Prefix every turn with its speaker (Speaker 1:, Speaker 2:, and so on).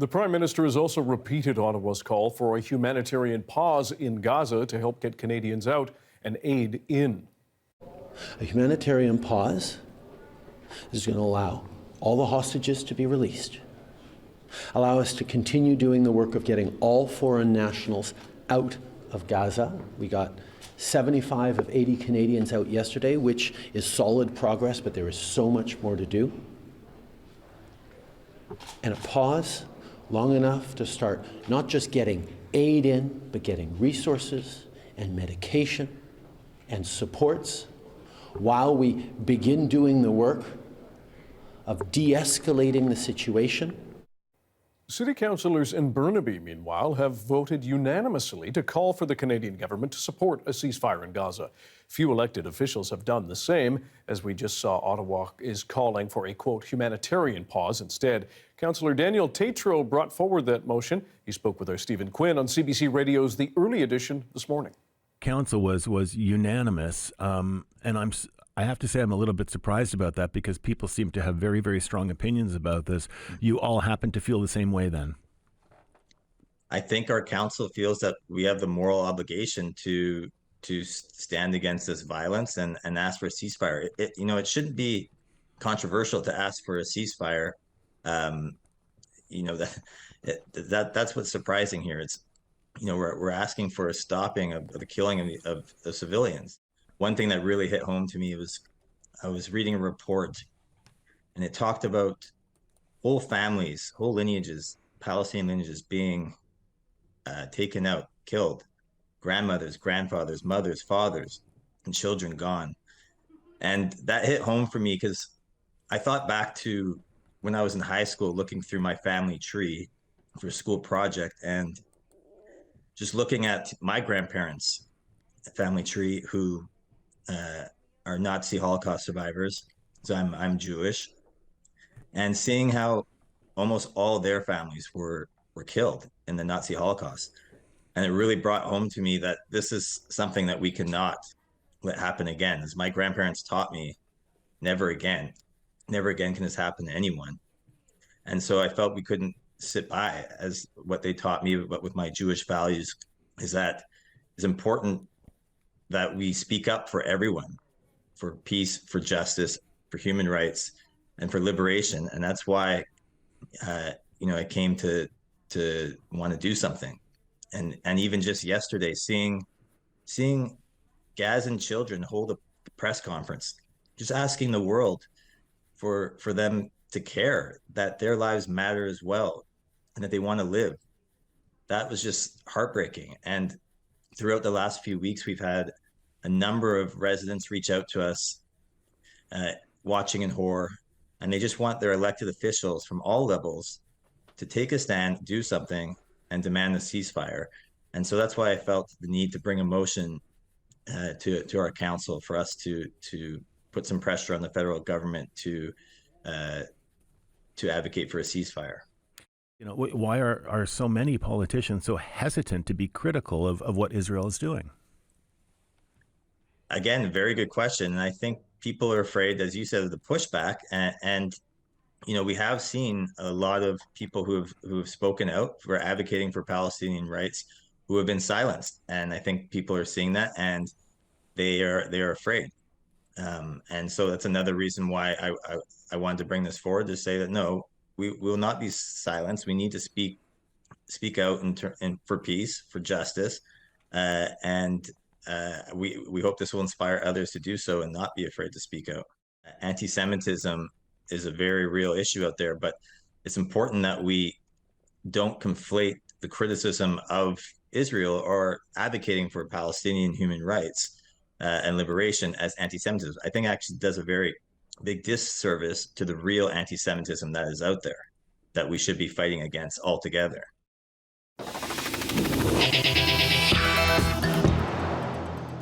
Speaker 1: The Prime Minister has also repeated Ottawa's call for a humanitarian pause in Gaza to help get Canadians out and aid in.
Speaker 2: A humanitarian pause is going to allow all the hostages to be released, allow us to continue doing the work of getting all foreign nationals out of Gaza. We got 75 of 80 Canadians out yesterday, which is solid progress, but there is so much more to do. And a pause long enough to start not just getting aid in, but getting resources and medication and supports while we begin doing the work of de-escalating the situation.
Speaker 1: City councillors in Burnaby, meanwhile, have voted unanimously to call for the Canadian government to support a ceasefire in Gaza. Few elected officials have done the same. As we just saw, Ottawa is calling for a, quote, humanitarian pause instead. Councillor Daniel Tetrault brought forward that motion. He spoke with our Stephen Quinn on CBC Radio's The Early Edition this morning.
Speaker 3: Council was unanimous, and I have to say I'm a little bit surprised about that because people seem to have very, very strong opinions about this. You all happen to feel the same way then?
Speaker 4: I think our council feels that we have the moral obligation to stand against this violence and ask for a ceasefire. It shouldn't be controversial to ask for a ceasefire. That's what's surprising here. It's, we're asking for a stopping of the killing of the civilians. One thing that really hit home to me was I was reading a report and it talked about whole families, whole lineages, Palestinian lineages being taken out, killed, grandmothers, grandfathers, mothers, fathers, and children gone. And that hit home for me because I thought back to when I was in high school looking through my family tree for a school project and just looking at my grandparents' family tree who are Nazi Holocaust survivors. So I'm Jewish, and seeing how almost all their families were killed in the Nazi Holocaust. And it really brought home to me that this is something that we cannot let happen again. As my grandparents taught me, never again can this happen to anyone. And so I felt we couldn't sit by as what they taught me, but with my Jewish values, is that it's important that we speak up for everyone, for peace, for justice, for human rights, and for liberation. And that's why, I came to want to do something. And even just yesterday, seeing Gazan children hold a press conference, just asking the world for them to care that their lives matter as well, and that they want to live. That was just heartbreaking. And throughout the last few weeks, we've had a number of residents reach out to us, watching in horror, and they just want their elected officials from all levels to take a stand, do something, and demand a ceasefire. And so that's why I felt the need to bring a motion to our council for us to put some pressure on the federal government to advocate for a ceasefire.
Speaker 3: Why are so many politicians so hesitant to be critical of what Israel is doing?
Speaker 4: Again, very good question. And I think people are afraid, as you said, of the pushback. And we have seen a lot of people who have spoken out for advocating for Palestinian rights who have been silenced. And I think people are seeing that and they are afraid. And so that's another reason why I wanted to bring this forward, to say that no, we will not be silenced. We need to speak out for peace, for justice, and we hope this will inspire others to do so and not be afraid to speak out. Anti-Semitism is a very real issue out there, but it's important that we don't conflate the criticism of Israel or advocating for Palestinian human rights and liberation as anti-Semitism. I think actually does a very big disservice to the real anti-Semitism that is out there, that we should be fighting against altogether.